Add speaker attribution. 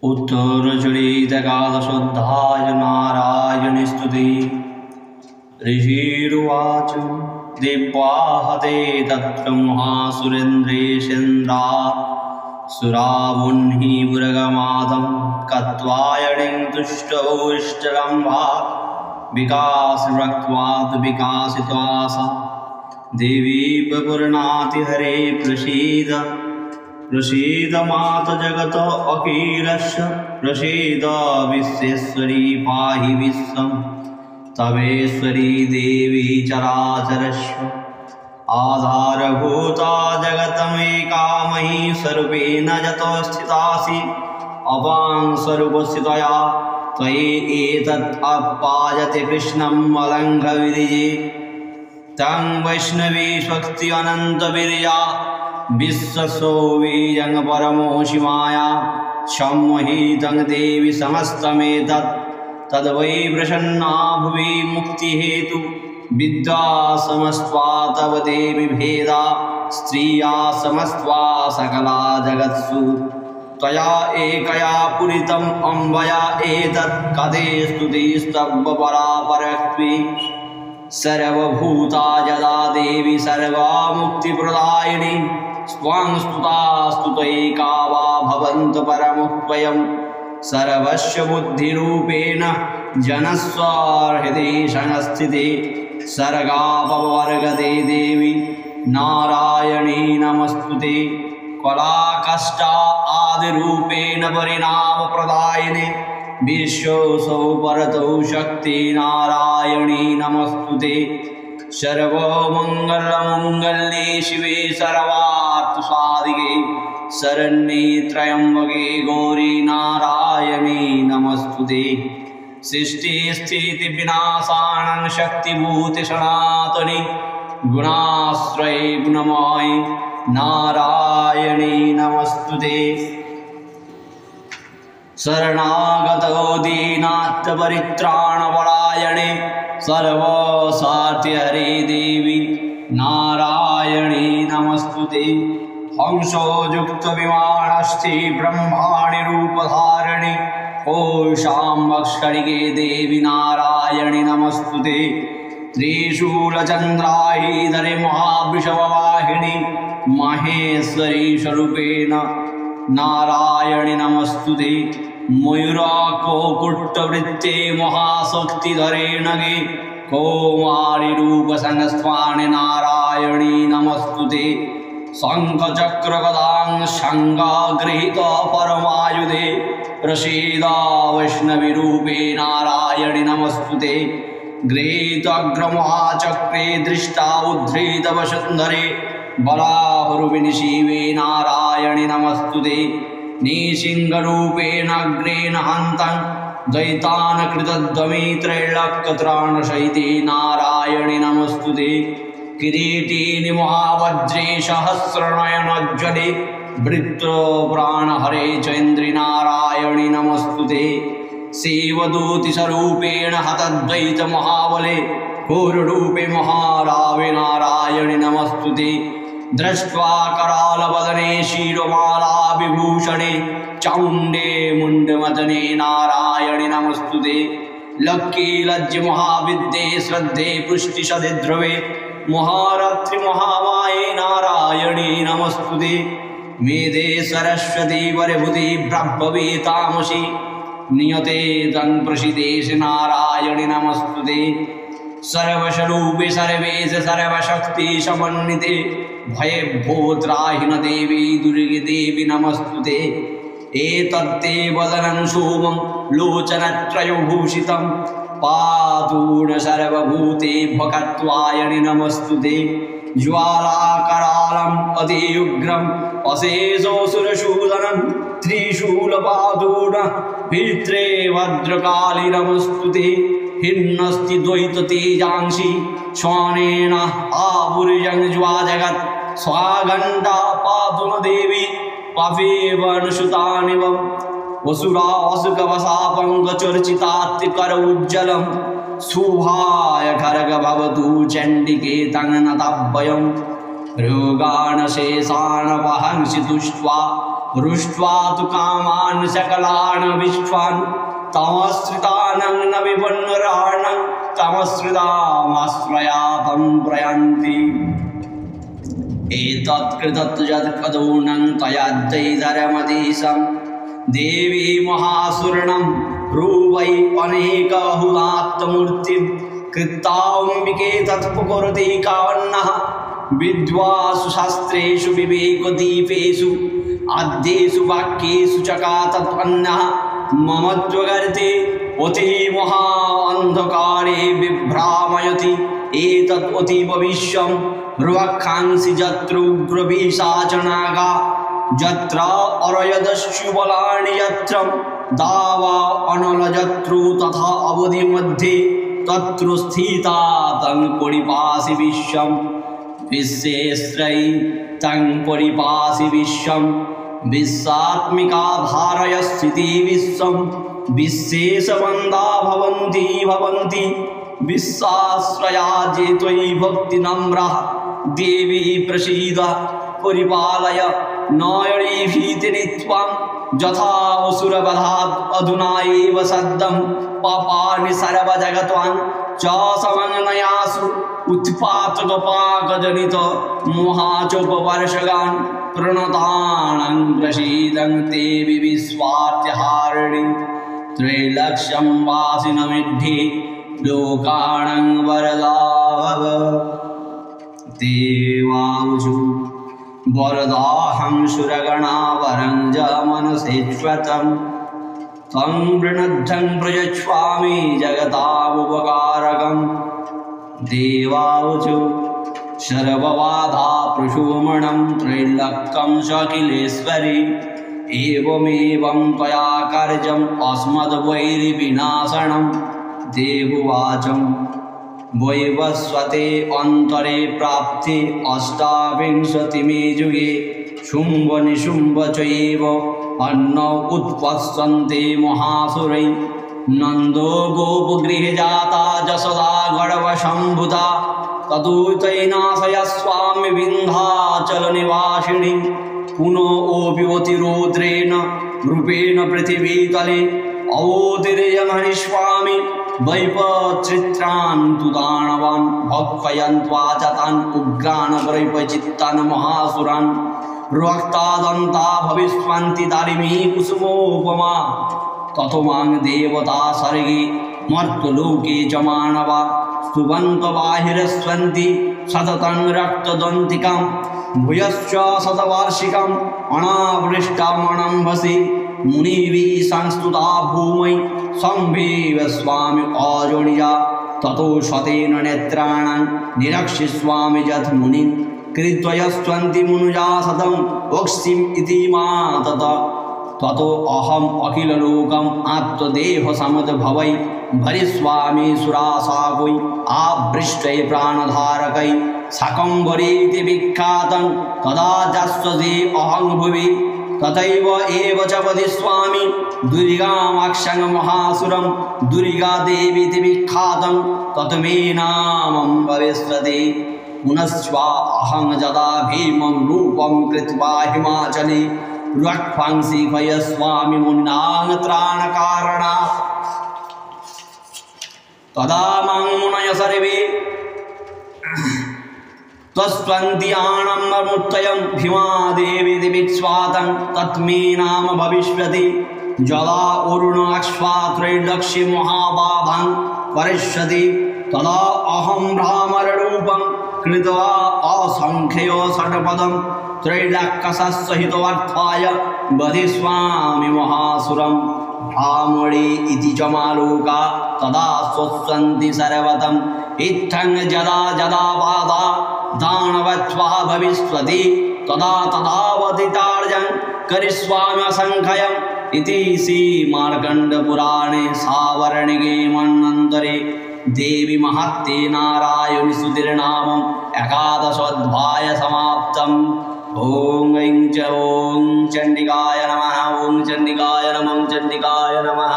Speaker 1: उत्तरचरितएकादशोऽध्याय नारायणस्तुति। ऋषिरुवाच दिव्याहते तत्र महासुरेन्द्रेशेन्द्रा सुरावुन्हि पुरगमादं कत्वायणिं तुष्टोष्टकं वा विकासरक्त्वाद् विकासित्वासा देवी प्रपूर्णाति हरे प्रसीद मात जगत अखिलस्य प्रसीद विश्वेश्वरी पाहि विश्वं तवेश्वरी देवी चराचरस्य आधारभूता जगतमेकामयी स्वरूपेण यतो स्थितासि अपां स्वरूपस्थितया त्वयि एतत् अपायते कृष्णं अलङ्घविरिजे तं वैष्णवी स्वस्ति अनन्तवीर्या विश्वसो वीर्यं परमोषि माया सम्मोहितं देवी समस्तमेतत् तद्वै प्रसन्ना भुवि मुक्तिहेतु विद्या समस्त्वा तव देवी भेदा स्त्रिया समस्त्वा सकला जगत्सु त्वया एकया पूरितम् अम्बया एतत् कथे स्तुतिस्तव-परापरत्वे सर्वभूता यदा देवी सर्वमुक्तिप्रदायिनी स्वां स्तुता स्तुतैका वा भवन्तु परमुक्त्वयं सर्वस्य बुद्धिरूपेण जनस्व हृदि संस्थिते सर्गापवर्गते देवी नारायणी नमस्तुते कलाकष्टा आदिरूपेण परिणामप्रदायिने विश्वसौ परतौ शक्ति नारायणी नमस्तुते सर्वमङ्गलमङ्गल्ये शिवे सर्वार्थसाधिके शरण्ये त्र्यम्बके गौरी नारायणी नमस्तुते सृष्टिस्थितिविनाशानं शक्तिभूते सनातने गुणाश्रये गुणमये नारायणी नमस्तुते शरणागतो दीनार्तपरित्राणपरायणे सर्वसाध्यहरे देवी नारायणी नमस्तुते हंसो युक्तविमानस्थे ब्रह्माणि रूपधारिणि कोशाम्बक्षरिके देवी नारायणी नमस्तुते त्रिशूलचन्द्रायुधरे महावृषभवाहिनी महेश्वरी स्वरूपेण नारायणी नमस्तुते मयूराकोकुट्टवृत्ते महाशक्तिधरे नगे कौमारीरूपसंस्थाने नारायणी नमस्तुते शङ्खचक्रगदां शङ्खगृहीत परमायुधे प्रसीद वैष्णवीरूपे नारायणी नमस्तुते गृहीतग्रमहाचक्रे दृष्टा उद्धृत वसुन्धरे बलाहुरूपिणि शिवे नारायणी नमस्तुते निसिंहरूपेण अग्रेण हन्तं दैतान् कृतध्वमि त्रैलोक्यत्राणसहिते नारायणी नमस्तुते किरीटिनि महावज्रे सहस्रनयनोज्ज्वले वृत्तप्राणहरे चैन्द्रि नारायणी नमस्तुते शिवदूतिस्वरूपेण हतद्वैतमहाबले घोररूपे महारावे नारायणी नमस्तुते दृष्ट्वा करालवदने शिरोमाला विभूषणे चामुण्डे मुण्डमदने नारायणी नमस्तुते लक्कीलज्जे महाविद्ये श्रद्धे पुष्टिसदे ध्रुवे महारात्रि महामाये नारायणी नमस्तुते मेधे सरस्वती वरभुति ब्रह्मवे तामसि नियते तं प्रसीदेश नारायणी नमस्तुते सर्वस्वरूपे सर्वेश सर्वशक्ति समन्विते भयभोत्राहिन देवी दुर्गे देवी नमस्तुते एतत्ते वदनं सोमं लोचनत्रयभूषितं पातून सर्वभूते भकत्वायणि नमस्तुते ज्वालाकरालम् अतियुग्रम् अशेषोऽसुरशूदनं त्रिशूलपादून भित्रे भद्रकाली नमस्तुते हिन्नस्ति द्वैततेजांसि स्वानेन आपुर्यं ज्वाजगत् स्वाघण्टा पातुन देवी पापेवनुसुतानिव वसुरासुकवशापङ्गचर्चितात्रिकर शुभाय खर्ग भवतु चण्डिके तं नताभयं रोगान् शेषान् वहंसि तुष्ट्वा रुष्ट्वा तु कामान् सकलान् विश्वान् तमश्रितानं न विपन्नराणं तमश्रितामाश्रयातं प्रयान्ति एतत्कृतत्वजत्कदूनं तयाद्दैधरमधीशं देवी महासुरणं रूपै अनेकहुदात्मूर्तिं कृत्ताम्बिके तत्पुकुरुति कावन्नः विद्वासु शास्त्रेषु विवेकदीपेषु आद्येषु वाक्येषु चकातत्पन्नः ममत्वगर्ते अति महान्धकारे बिभ्रामयति एतत् अतीव विश्वं रुवक्षांसि जत्रुग्रपिशाचनागा यत्र अरयदस्युबलानि यत्र दावा अनलजत्रु तथा अवधि मध्ये तत्र स्थिता तं परिपासि विश्वं विश्वेश्वरै तं परिपासि विश्वं विश्वात्मिका धारय स्थिति विश्वं विश्वेशवन्दा भवन्ति भवन्ति विश्वाश्रया जे त्वयि भक्तिनम्रः देवी प्रसीद परिपालय नयनी भीतिरित्वां यथा असुरवधात् अधुना एव सद्यं पापानि सर्वजगत्वान् च समन्वयासु उत्पातकपाकजनित मोहाचोपवर्षगान् प्रणतानां प्रसीदं ते विश्वार्त्यहारिणि त्रैलक्ष्यं वासिनमिद्धि लोकानां वरदाः देवावुषु वरदाहं सुरगणा वरं च मनसेश्वतं तं वृणद्धं प्रयच्छामि जगतामुपकारकं देवावुषु सर्वबाधा प्रशोमणं त्रैलोक्यं स्वखिलेश्वरि एवमेवं त्वया कार्यम् अस्मद्वैरिविनाशनं देववाचं वैवस्वते अन्तरे प्राप्ते अष्टाविंशतिमे युगे शुम्भ निशुम्भ चैव अन्नौ उत्पत्स्यन्ते महासुरै नन्दो गोपगृहे जाता जशोदा गर्भसम्भूता तदुतैनाशया स्वामी विन्ध्याचलनिवासिनी पुनोऽपि रौद्रेण रूपेण पृथिवीतले अवतीर्यमणि स्वामी वैपचित्रान् तु दानवान् भक्षयन्त्वा च तान् उग्रान् वैपचित्तान् महासुरान् रक्तादन्ता भविष्यन्ति दारिमी कुसुमोपमा ततो मां देवता सर्गे मर्त्यलोके च मानवा स्तुवन्तबाहिरस्वन्ति सततं रक्तदन्तिकां भूयश्च शतवार्षिकाम् अनावृष्टामणम्भसि मुनिभिः संस्तुता भूमै सम्भेव स्वामी अजोनिजा ततो शतेन नेत्राणां निरक्ष्य स्वामी यत् मुनिं कृत्वयस्त्वन्ति मुनुजा शतं वक्ष्यम् इति मा ततो अहम् अखिललोकम् आत्मदेहसमुद्भवै भरिष्यामि सुराशाकै आवृष्टै प्राणधारकै शाकम्भरीति विख्यातं तदा जस्वजे अहं भुवि तथैव एव च वदिष्यामि दुर्गामाक्षं महासुरं दुर्गादेवीति विख्यातं तत् मे नामं भविष्यति पुनश्च अहं यदा भीमं रूपं कृत्वा हिमाचले रक्ष्वांसि भयस्वामि मुनिनां त्राणकारणात् तदा मां मुनय सर्वे त्वस्त्वन्ति आनन्दमुत्तयं भीमादेवीति विश्वातं तत्मे नाम भविष्यति जला उरुण अक्ष्वा त्रैलोक्ये महाबाधां करिष्यति तदा अहं भ्रामररूपं कृत्वा असंख्यो षट्पदं त्रैलोक्यसहितार्थाय वदिष्यामि महासुरं भ्रामणे इति च मालोका तदा स्वस्वन्ति सर्वतं इत्थं यदा यदा बाधा दानवत्वा भविष्यति तदा तदावतितार्जं करिष्यामि असंख्यम् इति श्रीमार्कण्डपुराणे सावर्णिके मन्वन्तरे देवी महत्ते नारायणी स्तुतिर्नामम् एकादशोऽध्याय समाप्तम्। ॐ ऐं च ॐ चण्डिकाय नमः। ॐ चण्डिकाय नमः। चण्डिकाय नमः।